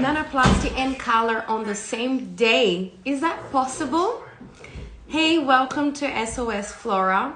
nanoplasty and color on the same day. Is that possible? Hey, welcome to SOS Flora.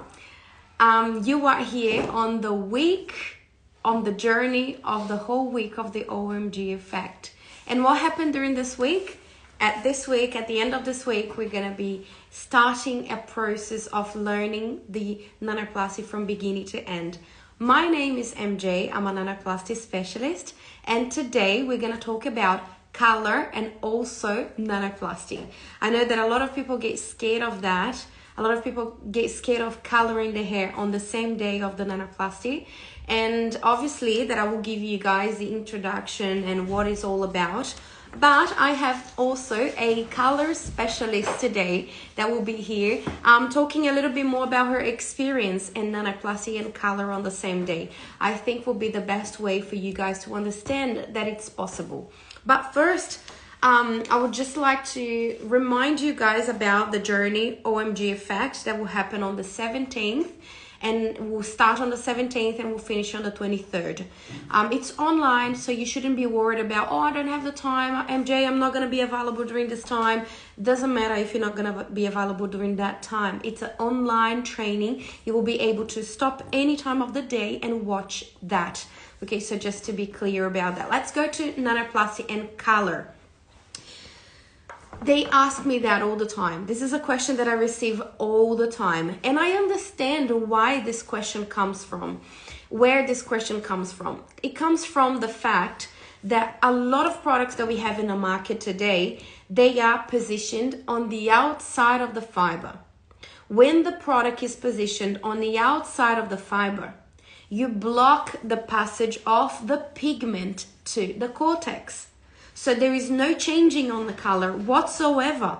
You are here on the journey of the whole week of the OMG effect. And what happened during this week? At the end of this week, we're going to be starting a process of learning the nanoplasty from beginning to end. My name is MJ. I'm a nanoplasty specialist. And today we're going to talk about color and also nanoplasty. I know that a lot of people get scared of that. A lot of people get scared of coloring the hair on the same day of the nanoplasty. And obviously that I will give you guys the introduction and what it's all about. But I have also a color specialist today that will be here talking a little bit more about her experience in nanoplasty and color on the same day. I think will be the best way for you guys to understand that it's possible. But first, I would just like to remind you guys about the journey OMG effect that will happen on the 17th. And we'll start on the 17th and we'll finish on the 23rd. It's online, so you shouldn't be worried about, oh, I don't have the time. MJ, I'm not going to be available during this time. Doesn't matter if you're not going to be available during that time. It's an online training. You will be able to stop any time of the day and watch that. Okay, so just to be clear about that. Let's go to nanoplasty and color. They ask me that all the time. This is a question that I receive all the time. And I understand why this question comes from, where this question comes from. It comes from the fact that a lot of products that we have in the market today, they are positioned on the outside of the fiber. When the product is positioned on the outside of the fiber, you block the passage of the pigment to the cortex. So there is no changing on the color whatsoever.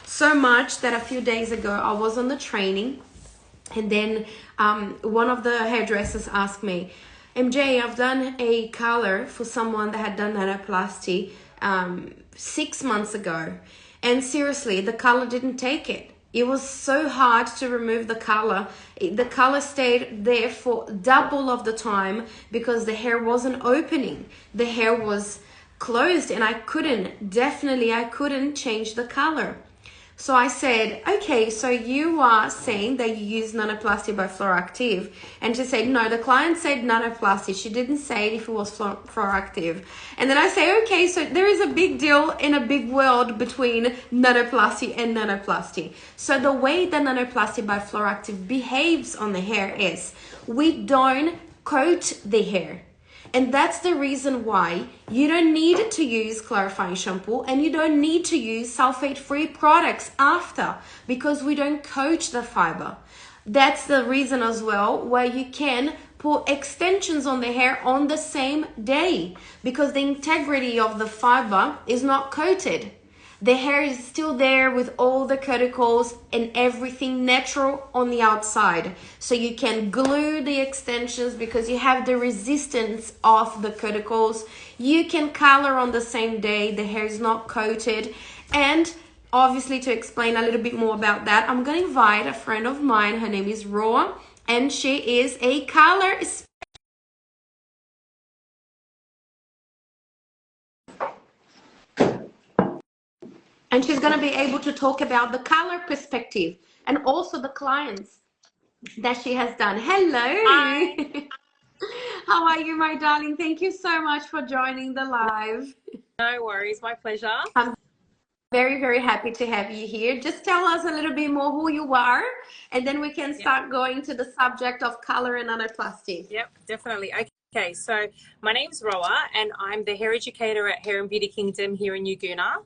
So much that a few days ago I was on the training and then one of the hairdressers asked me, MJ, I've done a color for someone that had done nanoplasty 6 months ago. And seriously, the color didn't take it. It was so hard to remove the color. The color stayed there for double of the time because the hair wasn't opening. The hair was closed and I couldn't change the color. So I said, okay, so you are saying that you use Nanoplasty by Fluoractive. And she said, no, the client said Nanoplasty. She didn't say if it was Fluoractive. And then I say, okay, so there is a big deal in a big world between Nanoplasty and Nanoplasty. So the way that Nanoplasty by Fluoractive behaves on the hair is we don't coat the hair. And that's the reason why you don't need to use clarifying shampoo and you don't need to use sulfate-free products after, because we don't coat the fiber. That's the reason as well why you can put extensions on the hair on the same day, because the integrity of the fiber is not coated. The hair is still there with all the cuticles and everything natural on the outside. So you can glue the extensions because you have the resistance of the cuticles. You can color on the same day. The hair is not coated. And obviously, to explain a little bit more about that, I'm going to invite a friend of mine. Her name is Roa, and she is a color specialist. And she's going to be able to talk about the color perspective and also the clients that she has done. Hello. Hi. How are you, my darling? Thank you so much for joining the live. No worries, my pleasure. I'm very, very happy to have you here. Just tell us a little bit more who you are, and then we can start going to the subject of color and nanoplasty. Yep, definitely. Okay, so my name's Roa, and I'm the hair educator at Hair and Beauty Kingdom here in Uguna.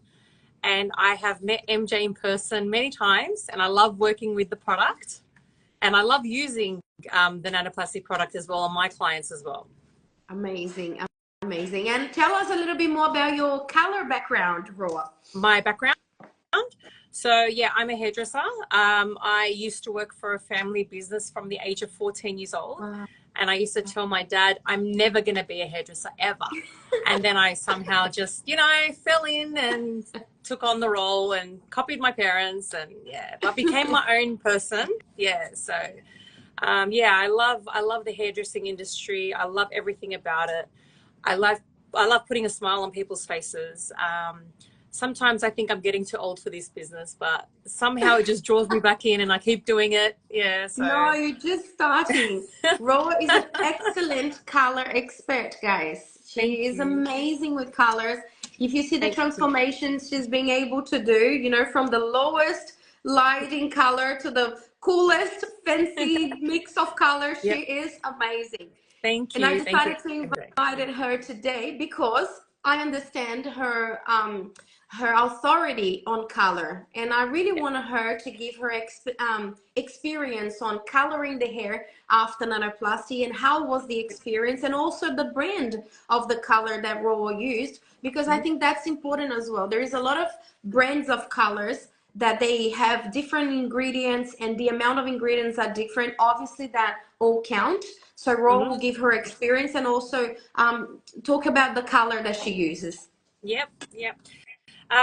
And I have met MJ in person many times, and I love working with the product. And I love using the Nanoplasty product as well on my clients as well. Amazing, amazing. And tell us a little bit more about your color background, Roa. My background? So yeah, I'm a hairdresser. I used to work for a family business from the age of 14 years old. Wow. And I used to tell my dad, I'm never going to be a hairdresser ever. And then I somehow just, fell in and took on the role and copied my parents. And yeah, I became my own person. Yeah. So, I love the hairdressing industry. I love everything about it. I love love putting a smile on people's faces. Sometimes I think I'm getting too old for this business, but somehow it just draws me back in and I keep doing it. Yeah, No, so you're just starting. Roa is an excellent color expert, guys. She thank is you. amazing with colors. If you see the Thank you. transformations she's being able to do, you know, from the lowest lighting color to the coolest fancy mix of colors, she Yep. is amazing. Thank And I you. Thank you, decided to MJ. invite her today because I understand her authority on color, and I really Yep. wanted her to give her experience on coloring the hair after nanoplasty, and how was the experience, and also the brand of the color that Roa used, because I Mhm. think that's important as well. There is a lot of brands of colors that they have different ingredients, and the amount of ingredients are different. Obviously, that all count. So Ro Mhm. will give her experience and also talk about the color that she uses. Yep. Yep.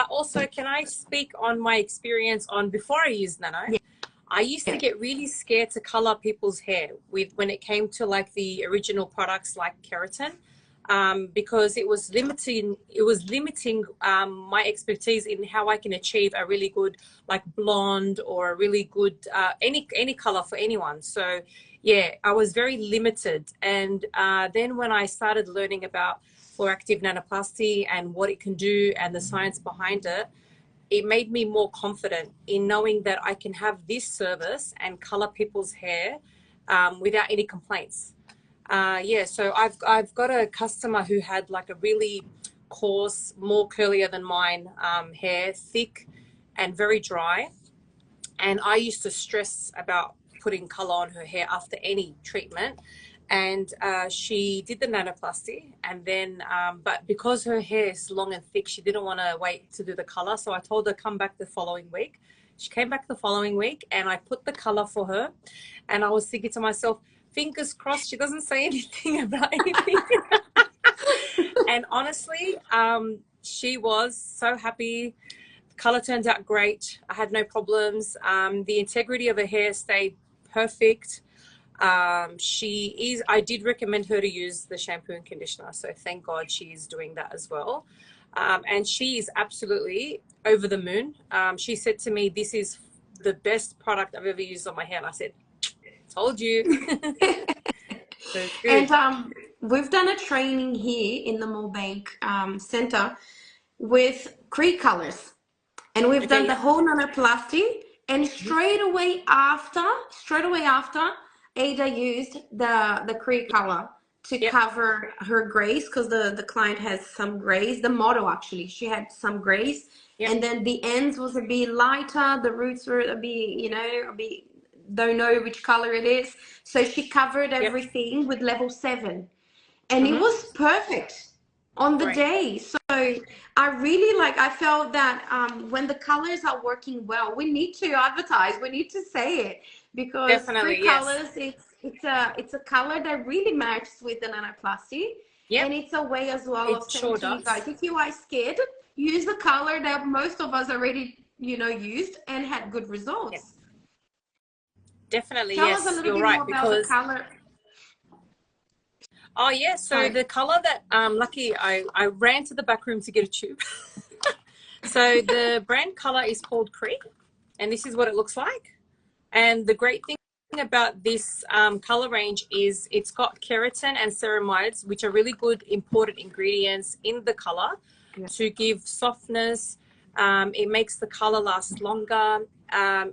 Also, can I speak on my experience on before I used Nano? Yeah. I used to get really scared to color people's hair with when it came to like the original products like keratin, because it was limiting. It was limiting my expertise in how I can achieve a really good like blonde or a really good any color for anyone. So yeah, I was very limited. And then when I started learning about for active nanoplasty and what it can do and the science behind it, it made me more confident in knowing that I can have this service and color people's hair without any complaints. Yeah, so I've got a customer who had like a really coarse, more curlier than mine hair, thick and very dry. And I used to stress about putting color on her hair after any treatment. And she did the nanoplasty, and then but because her hair is long and thick, she didn't want to wait to do the color, so I told her come back the following week. She came back the following week and I put the color for her, and I was thinking to myself, fingers crossed she doesn't say anything about anything. And honestly, she was so happy. Color turns out great. I had no problems. The integrity of her hair stayed perfect. She is, I did recommend her to use the shampoo and conditioner. So thank God she's doing that as well. And she is absolutely over the moon. She said to me, this is the best product I've ever used on my hair. And I said, told you. So it's And good. we've done a training here in the Moorebank Center with Cree colors. And we've Okay, done the yep. whole nanoplasty, and straight away after, Ada used the Cree color to Yep. cover her grays, because the client has some grays. The model actually, she had some grays, Yep. and then the ends was a bit lighter. The roots were a bit, a bit, don't know which color it is. So she covered Yep. everything with level 7, and it Mm-hmm. was perfect on the Great. day. So I really I felt that when the colors are working well, we need to advertise, we need to say it, because Cree Definitely. Yes. colors, it's a color that really matches with the nanoplasty, Yep. and it's a way as well of It saying sure to you guys, does. if you are scared, use the color that most of us already used and had good Yep. results. Definitely. Tell us a Yes, little you're bit more right. about the Because color. oh yeah, so Sorry. the color that lucky I ran to the back room to get a tube. So the brand color is called Cree, and this is what it looks like. And the great thing about this color range is it's got keratin and ceramides, which are really good important ingredients in the color Yeah. to give softness. It makes the color last longer.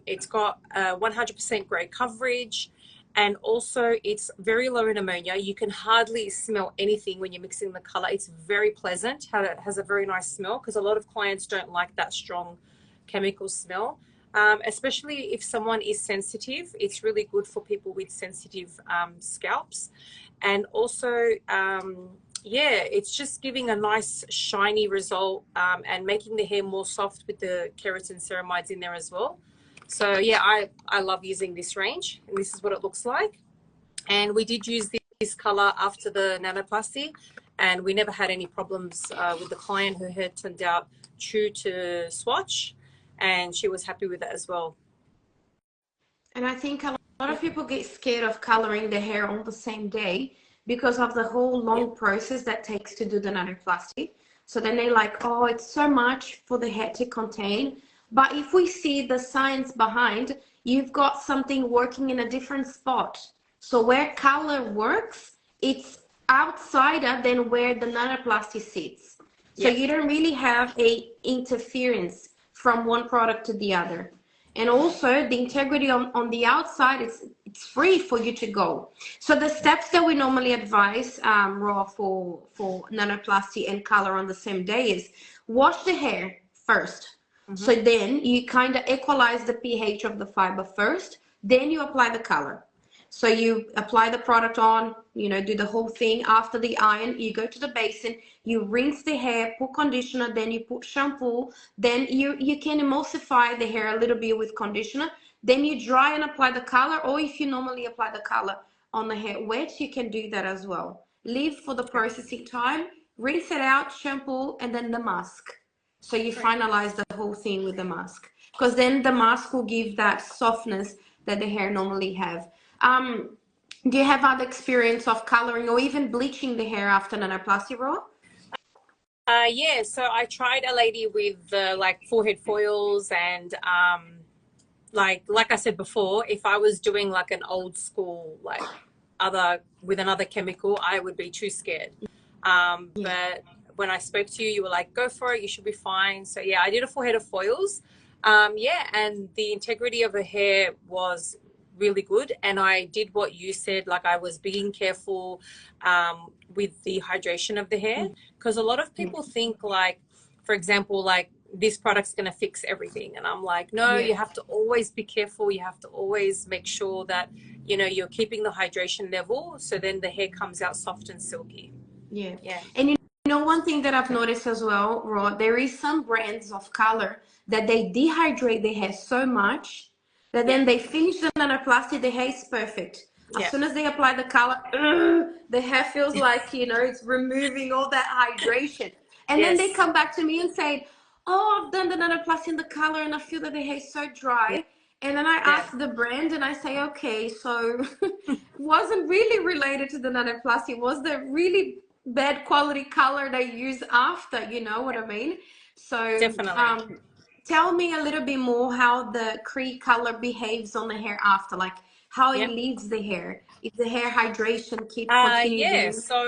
It's got 100% gray coverage. And also it's very low in ammonia. You can hardly smell anything when you're mixing the color. It's very pleasant. It has a very nice smell, because a lot of clients don't like that strong chemical smell. Especially if someone is sensitive, it's really good for people with sensitive scalps. And also, yeah, it's just giving a nice shiny result and making the hair more soft with the keratin ceramides in there as well. So yeah, I love using this range, and this is what it looks like. And we did use this color after the nanoplasty, and we never had any problems with the client. Her hair turned out true to swatch, and she was happy with it as well. And I think a lot of Yep. people get scared of coloring their hair on the same day, because of the whole Yeah. long process that takes to do the nanoplasty. So then they're like, oh, it's so much for the hair to contain. But if we see the science behind, you've got something working in a different spot. So where color works, it's outsider than where the nanoplasty sits. So Yeah. you don't really have a interference from one product to the other. And also the integrity on the outside, it's free for you to go. So the steps that we normally advise raw for nanoplasty and color on the same day is wash the hair first. So then you kind of equalize the pH of the fiber first, then you apply the color. So you apply the product on, you know, do the whole thing. After the iron, you go to the basin, you rinse the hair, put conditioner, then you put shampoo, then you can emulsify the hair a little bit with conditioner, then you dry and apply the color, or if you normally apply the color on the hair wet, you can do that as well. Leave for the processing time, rinse it out, shampoo, and then the mask. So you finalize the whole thing with the mask, because then the mask will give that softness that the hair normally have. Do you have other experience of coloring or even bleaching the hair after nanoplasty, Raw? Yeah, so I tried a lady with like forehead foils and like I said before, if I was doing like an old school like other with another chemical, I would be too scared. Yeah. But when I spoke to you, you were like, go for it, you should be fine. So yeah, I did a forehead of foils. Yeah, and the integrity of her hair was really good. And I did what you said, like I was being careful with the hydration of the hair. Because a lot of people think like, for example, like this product's going to fix everything. And I'm like, no, Yeah. you have to always be careful. You have to always make sure that, you know, you're keeping the hydration level. So then the hair comes out soft and silky. Yeah. Yeah. And you know, one thing that I've noticed as well, Rod, there is some brands of color that they dehydrate the hair so much that Yeah. then they finish the nanoplasty, the hair is perfect. As Yeah. soon as they apply the color, the hair feels like, you know, it's removing all that hydration. And then they Yes. come back to me and say, oh, I've done the nanoplasty and the color and I feel that the hair is so Yeah. dry. And then I Yeah. ask the brand and I say, okay, so wasn't really related to the nanoplasty. Was the really bad quality color they use after, you know what I mean? So Definitely. tell me a little bit more how the Cree color behaves on the hair after, like how it Yeah. leaves the hair. If the hair hydration continue Yeah. being. So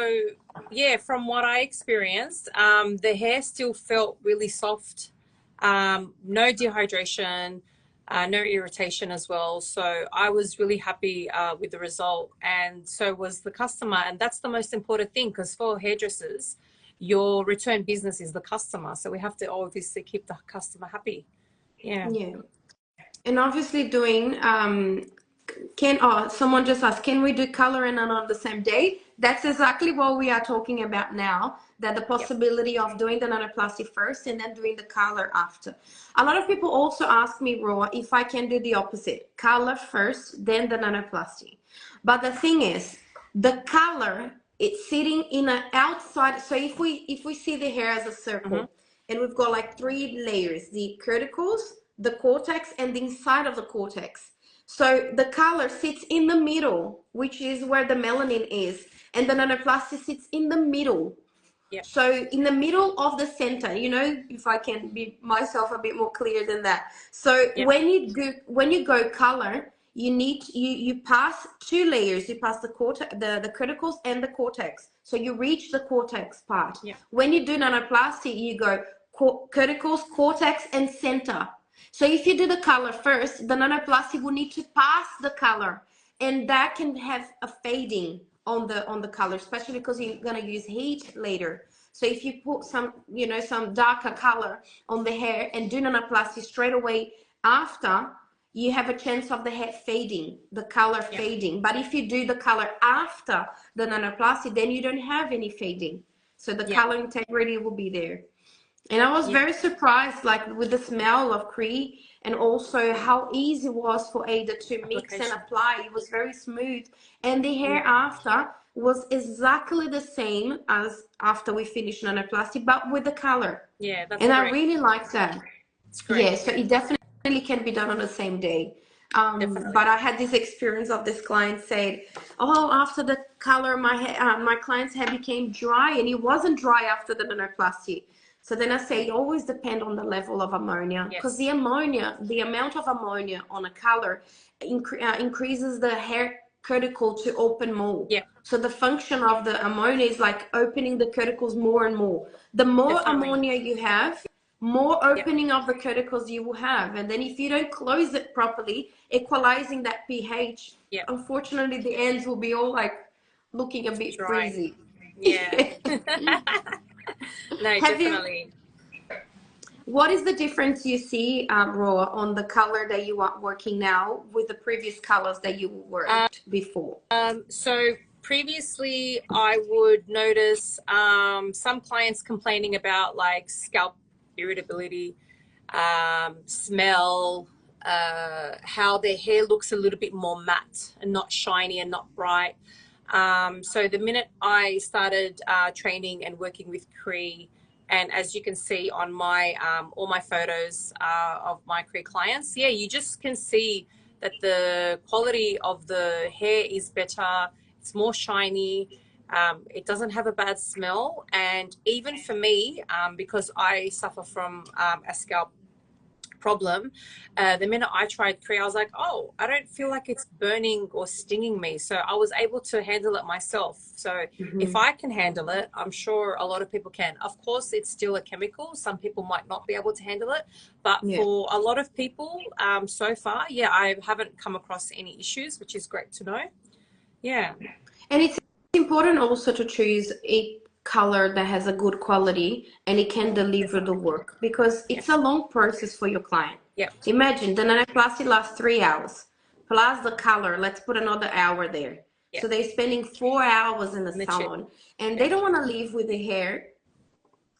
yeah, from what I experienced, the hair still felt really soft. No dehydration, no irritation as well. So I was really happy with the result, and so was the customer. And that's the most important thing, because for hairdressers, your return business is the customer. So we have to obviously keep the customer happy. Yeah. Yeah. And obviously doing someone just asked, can we do color and on the same day? That's exactly what we are talking about now, that the Yep. possibility of doing the nanoplasty first and then doing the color after. A lot of people also ask me, Roa, if I can do the opposite, color first, then the nanoplasty. But the thing is, the color, it's sitting in an outside. So if we see the hair as a Mm-hmm. circle, and we've got like three layers, the cuticles, the cortex, and the inside of the cortex. So the color sits in the middle, which is where the melanin is, and the nanoplasty sits in the middle. Yep. So in the middle of the center, you know, if I can be myself a bit more clear than that. So Yep. when you go color, you pass two layers. You pass the the cuticles and the cortex. So you reach the cortex part. Yep. When you do nanoplasty, you go cuticles, cortex, and center. So if you do the color first, the nanoplasty will need to pass the color, and that can have a fading on the color, especially because you're gonna use heat later. So if you put some, you know, some darker color on the hair and do nanoplasty straight away after, you have a chance of the hair fading, the color Yep. fading. But if you do the color after the nanoplasty, then you don't have any fading. So the Yep. color integrity will be there. And I was Yep. very surprised, like with the smell of Cree, and also how easy it was for Ada to mix and Application. apply. It was very smooth. And the hair Yep. after was exactly the same as after we finished nanoplasty, but with the color. Yeah, that's And I great. really like that. It's Yeah, great. so it definitely can be done on the same day. Definitely. But I had this experience of this client said, "Oh, after the color, my client's hair became dry, and it wasn't dry after the nanoplasty." So then I say, it always depend on the level of ammonia, because Yes. the amount of ammonia on a color increases the hair cuticle to open more. Yeah, So the function of the ammonia is like opening the cuticles more and more. The more definitely. ammonia you have, more Yeah, opening of the cuticles you will have. And then if you don't close it properly, equalizing that pH, yeah. unfortunately the ends will be all like looking a bit Dry. freezy. Yeah. No, Have you, definitely. what is the difference you see, Roa, on the color that you are working now with the previous colors that you worked before? So previously, I would notice some clients complaining about like scalp irritability, smell, how their hair looks a little bit more matte and not shiny and not bright. So the minute I started training and working with Cree, and as you can see on my all my photos of my Cree clients, yeah, you just can see that the quality of the hair is better. It's more shiny. It doesn't have a bad smell, and even for me, because I suffer from a scalp problem, the minute I tried Cree, I was like, oh, I don't feel like it's burning or stinging me. So I was able to handle it myself. So if Mm-hmm. I can handle it, I'm sure a lot of people can. Of course, it's still a chemical. Some people might not be able to handle it. But Yeah. for a lot of people, so far, yeah, I haven't come across any issues, which is great to know. Yeah. And it's important also to choose a color that has a good quality and it can deliver the Definitely. work, because Yeah. it's a long process for your client. Yeah. Imagine the nanoplasty lasts 3 hours, plus the color, let's put another hour there. Yeah. So they're spending 4 hours in the In the chip. salon, and they Yeah. don't want to leave with the hair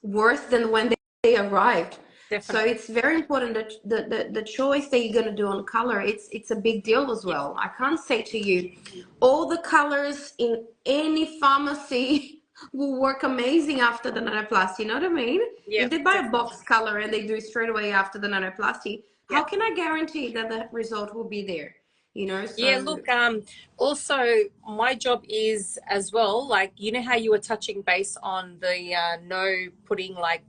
worse than when they arrived. So Definitely. it's very important that the choice that you're going to do on color, it's a big deal as Yeah. well. I can't say to you all the colors in any pharmacy will work amazing after the nanoplasty. You know what I mean? Yeah. If they buy a Definitely. box color and they do it straight away after the nanoplasty, Yeah. how can I guarantee that the result will be there? You know, Yeah, so look, also my job is as well, like, you know how you were touching base on the no putting like,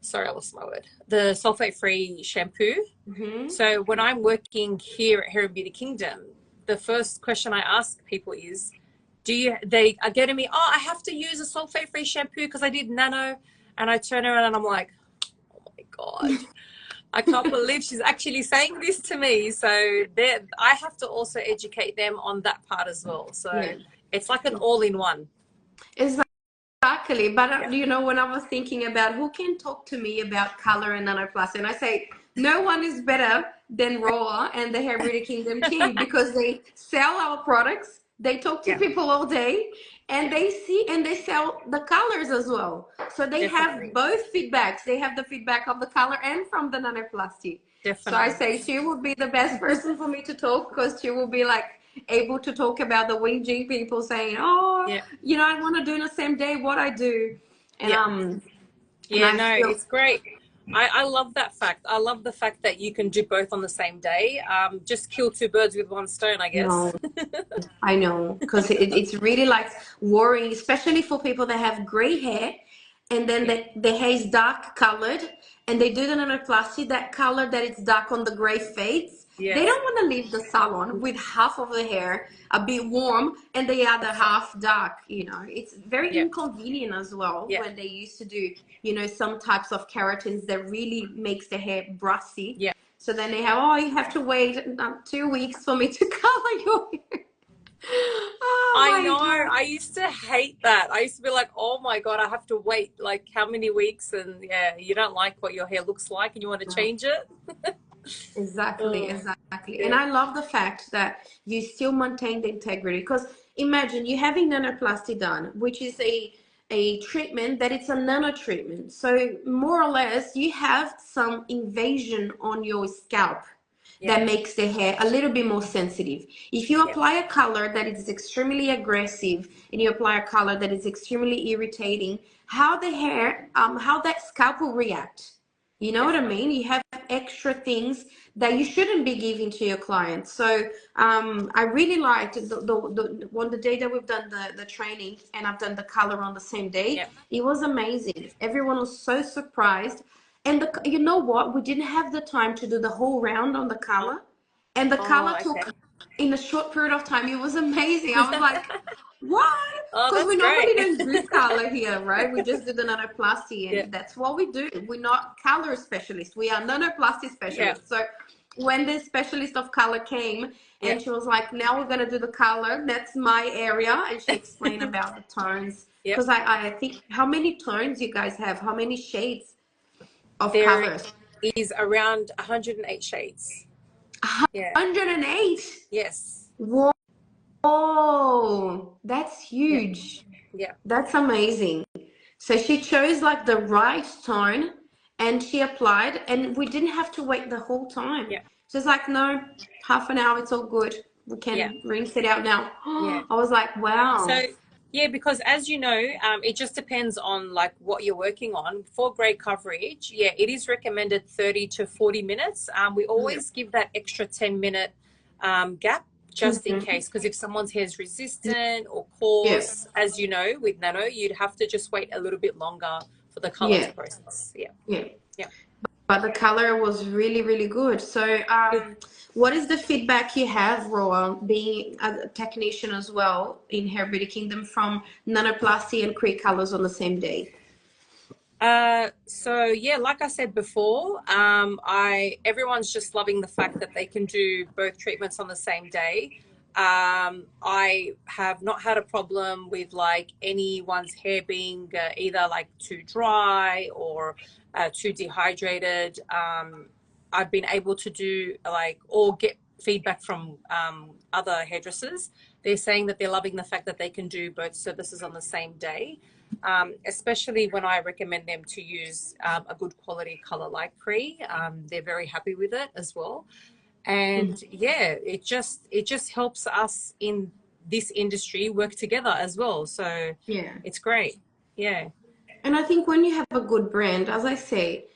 sorry, I lost my word, the sulfate-free shampoo. mhm. So when I'm working here at Hair and Beauty Kingdom, the first question I ask people is, they are getting me, oh, I have to use a sulfate-free shampoo because I did nano. And I turn around and I'm like, oh my God. I can't believe she's actually saying this to me. So I have to also educate them on that part as well. So Yeah. it's like an all-in-one. Exactly, but Yeah. you know, when I was thinking about who can talk to me about color and nanoplasty, and I say no one is better than Roa and the Hair Beauty Kingdom team, because they sell our products, they talk to Yeah. people all day, and Yeah. they see and they sell the colors as well. So they have Definitely. both feedbacks. They have the feedback of the color and from the nanoplasty. So I Definitely. say she would be the best person for me to talk, because she will be like able to talk about the whinging people saying, "Oh, Yeah. you know, I want to do in the same day what I do," and Yeah. and Yeah. I No, feel it's great. I love that fact. I love the fact that you can do both on the same day. Just kill two birds with one stone, I guess. no, I know, because it's really like worrying, especially for people that have gray hair, and then Yeah. the hair is dark colored, and they do the nanoplasty, that color that it's dark on the gray fades. They Yes. don't want to leave the salon with half of the hair a bit warm and the other That's right. half dark. You know, it's very Yeah. inconvenient as well Yeah. when they used to do, you know, some types of keratins that really makes the hair brassy. Yeah. So then they have, oh, you have to wait 2 weeks for me to color your hair. Oh I my know. God. I used to hate that. I used to be like, oh my God, I have to wait like how many weeks? And yeah, you don't like what your hair looks like and you want to No, change it. exactly, Oh, exactly. And yeah. I love the fact that you still maintain the integrity, because imagine you having nanoplasty done, which is a treatment that it's a nano treatment. So more or less you have some invasion on your scalp Yeah. that makes the hair a little bit more sensitive. If you Yeah. apply a color that is extremely aggressive and you apply a color that is extremely irritating, how the hair, how that scalp will react. You know what I mean? You have extra things that you shouldn't be giving to your clients. So I really liked the day that we've done the training and I've done the color on the same day. Yeah. It was amazing. Everyone was so surprised. And you know what? We didn't have the time to do the whole round on the color. And the color Oh, okay. took in a short period of time. It was amazing. I was like, what? Oh, Because that's we normally great. don't do color here, right? We just do the nanoplasty, Yeah. and that's what we do. We're not color specialists. We are nanoplasty Yeah. specialists. So when the specialist of color came Yeah. and she was like, now we're going to do the color, that's my area. And she explained about the tones. Yep. Because I think, how many tones you guys have? How many shades of There colors? is around 108 shades. Yeah. 108. Yes. Whoa, that's Yeah. huge. Yeah. That's amazing. So she chose like the right tone and she applied, and we didn't have to wait the whole time. Yeah. She's like, no, half an hour, it's all good. We Yeah. can rinse it out now. Yeah. I was like, So, wow. yeah, because as you know, it just depends on like what you're working on. For grey coverage, yeah, it is recommended 30 to 40 minutes. We Yeah. always give that extra 10-minute gap just in Mhm. case, because if someone's hair is resistant or Yeah. coarse, as you know, with nano, you'd have to just wait a little bit longer for the color Yeah. to process. Yeah. Yeah. Yeah. But the color was really, really good. So, Good. what is the feedback you have, Roa, being a technician as well in Hair Beauty Kingdom from Nanoplasty and Create Colors on the same day? So yeah, like I said before, everyone's just loving the fact that they can do both treatments on the same day. I have not had a problem with like anyone's hair being either like too dry or too dehydrated. I've been able to do like or get feedback from other hairdressers. They're saying that they're loving the fact that they can do both services on the same day. Especially when I recommend them to use a good quality color like Cree. They're very happy with it as well. And yeah, it just helps us in this industry work together as well. So Yeah. it's great. Yeah. And I think when you have a good brand, as I say,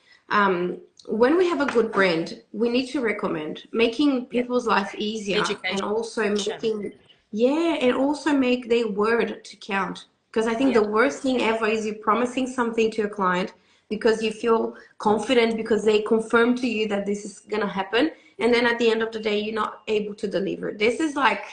when we have a good brand, we need to recommend making Yep. people's life easier and Education. also making, yeah, and also make their word to count. Because I think the Yep. worst thing ever is you promising something to a client because you feel confident because they confirm to you that this is going to happen. And then at the end of the day, you're not able to deliver. This is like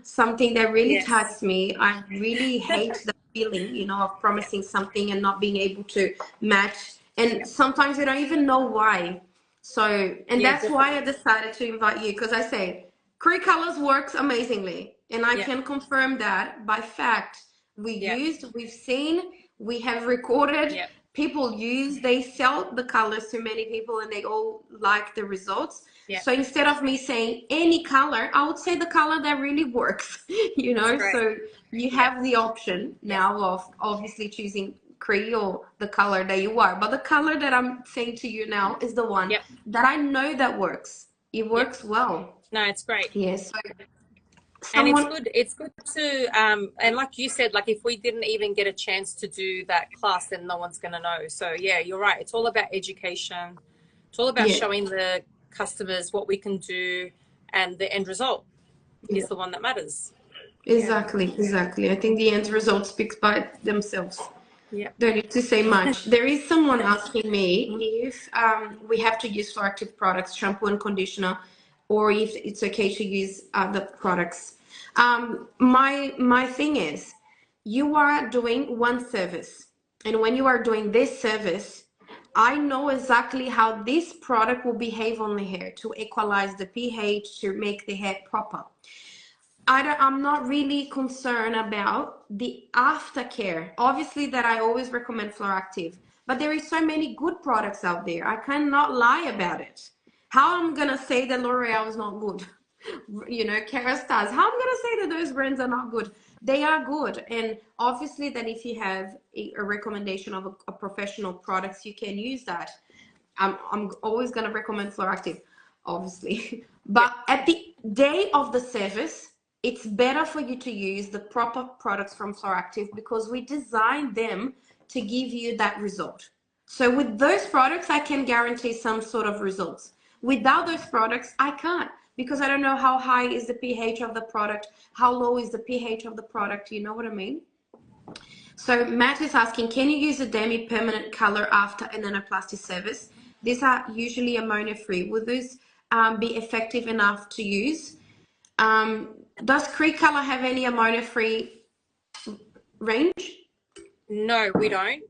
something that really Yes. touched me. I really hate the feeling, of Yep. promising something and not being able to match. And Yep. sometimes you don't even know why. So, and Yeah, that's why I definitely. decided to invite you because I say Cree Colors works amazingly. And I Yep. can confirm that by fact. Yep. We've seen, we have recorded, Yep. people use, they sell the colors to many people and they all like the results. Yep. So instead of me saying any color, I would say the color that really works, That's great. So you Yep. have the option Yep. now of obviously choosing Cree or the color that you are. But the color that I'm saying to you now is the one Yep. that I know that works. It Yep. works well. No, it's great. Yes. And Someone, it's good to and like you said, like if we didn't even get a chance to do that class, then no one's going to know. So yeah, you're right, it's all about education. It's all about yeah, showing the customers what we can do, and the end result yeah, is the one that matters. Yeah. exactly. I think the end result speaks by themselves. Yeah. Don't need to say much. There is someone asking me if we have to use active products, shampoo and conditioner, or if it's okay to use other products. My thing is, you are doing one service, and when you are doing this service, I know exactly how this product will behave on the hair to equalize the pH, to make the hair proper. I'm not really concerned about the aftercare. Obviously, that I always recommend Fluoractive, but there is so many good products out there. I cannot lie about it. How I'm gonna say that L'Oreal is not good? Kerastase. How I'm gonna say that those brands are not good? They are good, and obviously that if you have a recommendation of a professional products, you can use that. I'm always gonna recommend Fluoractive, obviously. Yeah. But at the day of the service, it's better for you to use the proper products from Fluoractive because we designed them to give you that result. So with those products, I can guarantee some sort of results. Without those products, I can't, because I don't know how high is the pH of the product, how low is the pH of the product. You know what I mean? So Matt is asking, can you use a demi-permanent color after a nanoplasty service? These are usually ammonia-free. Will these be effective enough to use? Does Cree Color have any ammonia-free range? No, we don't.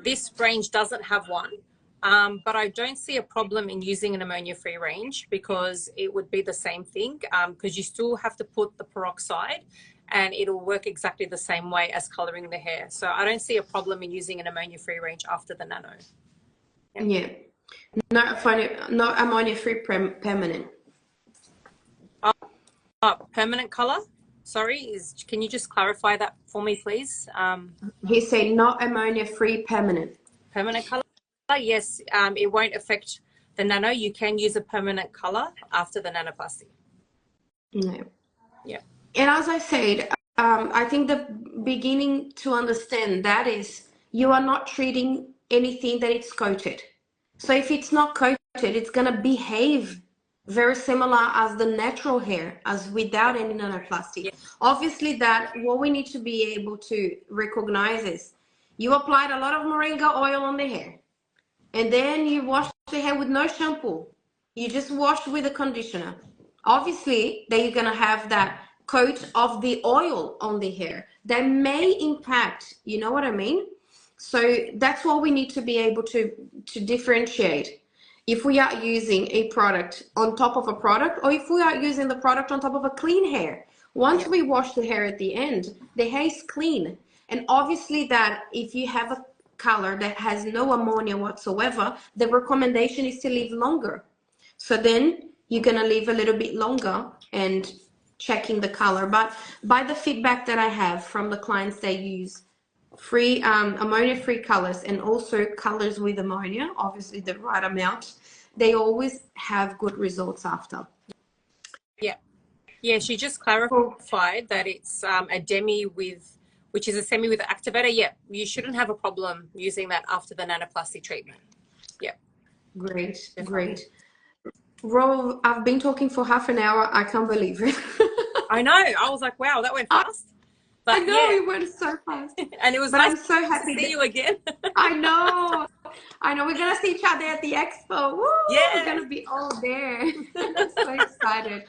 This range doesn't have one. But I don't see a problem in using an ammonia-free range, because it would be the same thing, because you still have to put the peroxide and it'll work exactly the same way as coloring the hair. So I don't see a problem in using an ammonia-free range after the nano. Yeah. Not ammonia-free permanent. Permanent color? Sorry, can you just clarify that for me, please? He's saying not ammonia-free permanent. Permanent color? Yes, it won't affect the nano. You can use a permanent color after the nanoplasty. No. Yeah. And as I said, I think the beginning to understand that is you are not treating anything that it's coated. So if it's not coated, it's going to behave very similar as the natural hair, as without any nanoplasty. Yeah. Obviously, that what we need to be able to recognize is you applied a lot of moringa oil on the hair, and then you washed the hair with no shampoo. You just washed with a conditioner. Obviously, then you're going to have that coat of the oil on the hair that may impact, you know what I mean? So that's what we need to be able to differentiate. If we are using a product on top of a product, or if we are using the product on top of a clean hair. Once we wash the hair at the end, the hair is clean. And obviously that if you have a color that has no ammonia whatsoever, the recommendation is to leave longer. So then you're going to leave a little bit longer and checking the color. But by the feedback that I have from the clients that use free ammonia-free colors and also colors with ammonia, obviously the right amount, they always have good results after. Yeah, she just clarified that it's a demi with, which is a semi with activator. Yeah, you shouldn't have a problem using that after the nanoplasty treatment. Yeah. Great, great. Ro, I've been talking for half an hour. I can't believe it. I know. I was like, wow, that went fast. But I know, it went so fast. And it was but nice I'm so happy to see you again. I know. We're going to see each other at the expo. Woo! Yeah. We're going to be all there. I'm so excited.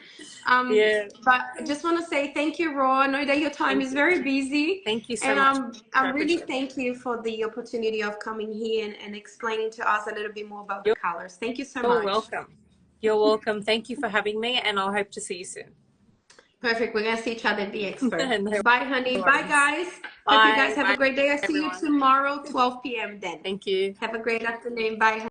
But I just want to say thank you, Ro. I know that your time is very busy. Thank you so much. And I'm really thank you for the opportunity of coming here and explaining to us a little bit more about the colors. Thank you so much. You're welcome. You're welcome. Thank you for having me, and I'll hope to see you soon. Perfect. We're going to see each other at the expo. Bye, honey. Bye, guys. Bye. Hope you guys have a great day. I'll see you everyone. tomorrow, 12 p.m. then. Thank you. Have a great afternoon. Bye.